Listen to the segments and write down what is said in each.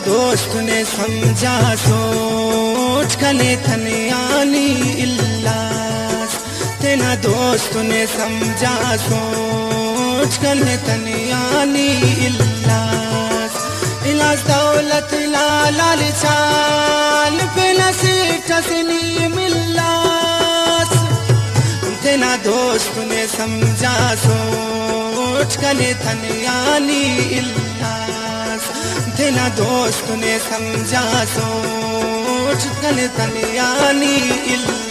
दोस्त ने समझा सोच कले थनियानी इल्लास। तेना दोस्त ने समझा सोच कले थनियानी इल्लास। इलाज दौलत लाल चाल पे नसीब टसनी मिल्लास। तेना दोस्त ने समझा सोच कले थनियानी इल्लास। तेना दोस्त ने समझा सोच कले थनियानी इल्लास।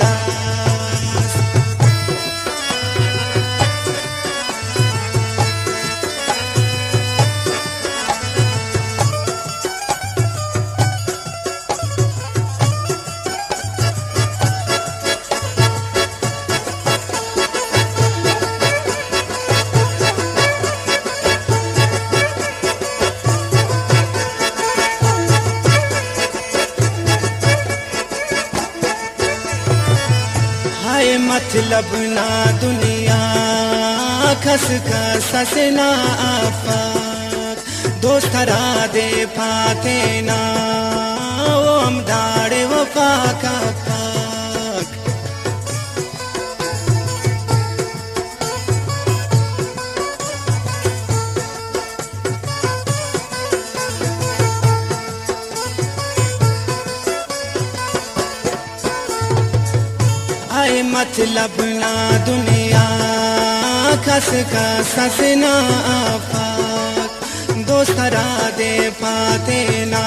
मतलब ना दुनिया खस खस ना आफाक। दोस्त रा दे पाते ना वो हम दाड़े वो पाका पाक। मतलब ना दुनिया खस खस ना आफाक। दोस्त रा दे पाते ना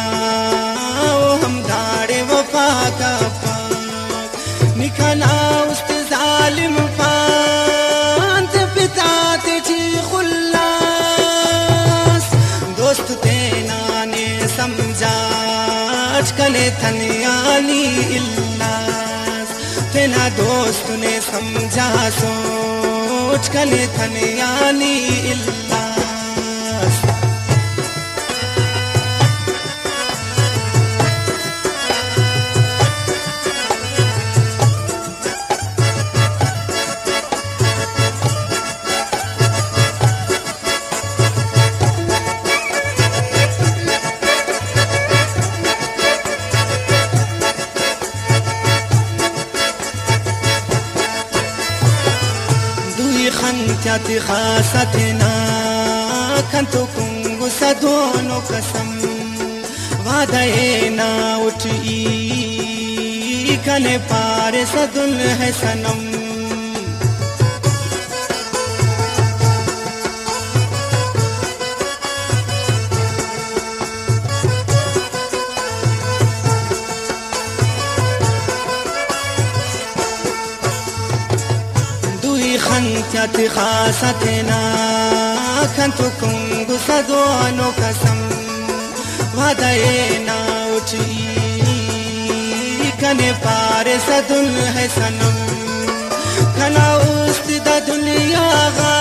वो हम दाड़े वो पाका पाक। निखाना उस्त जालिम पांत पिता तेजी खुल्लास। दोस्त तेना ने समझा कले थनियानी इल्लास। तेना दोस्त ने समझा सोच कले थनियानी इल्लास। खंत्याति खासतना खंतो कुंगु सदोनो कसम। वादे ना उठी कले पारे सदुल है सनम। खंत्याति खासतना खंतो कुंगु सदोनो कसम। वादे ना उठी कने पारे सदुल है सनम। कना उस्तिदा दुनिया गा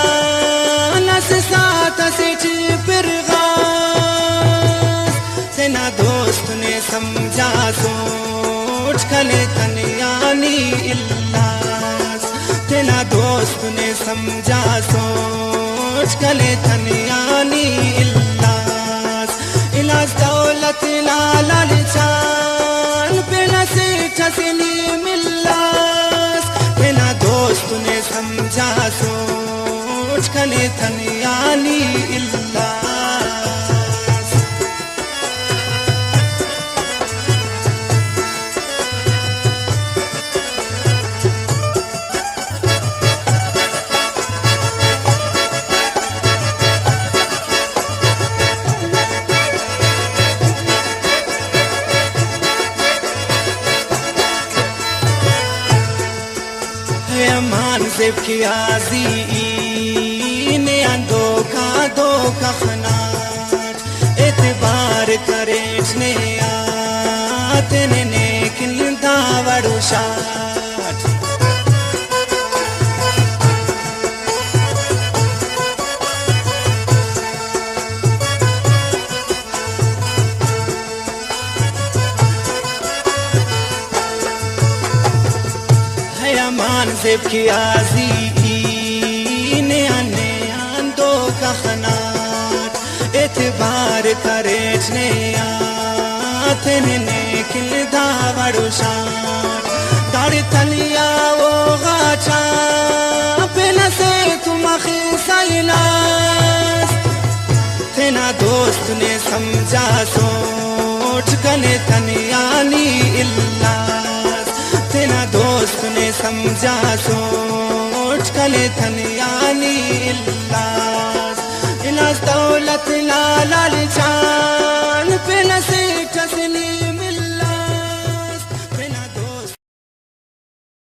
नस साथ से फिर गास। तेना दोस्त ने समझा सोच कले थनियानी इल्लास। तेना दोस्त ने समझा सोच कले थनियानी इल्लास। इलाज दौलत लाल चाल पे नसीब टसनी मिल्लास। तेना दोस्त ने समझा सोच कले थनियानी इल्लास। की आजी ने अंदो का खनाट। एतबार करे ने आते ने किन दावड़ू शाट। है अमान जेब की आजी ने आंदो का खनाट। एतबार करे ने तेने किल दावड़ो शान दाड़ तलिया वो गाचा बिना से तुम खिसाइलास तेना दोस्त ने समझा सोच कने तनियानी इल्लास तेना दोस्त ने समझा सोच कने तनियानी इल्लास इलास दौलत लाल चा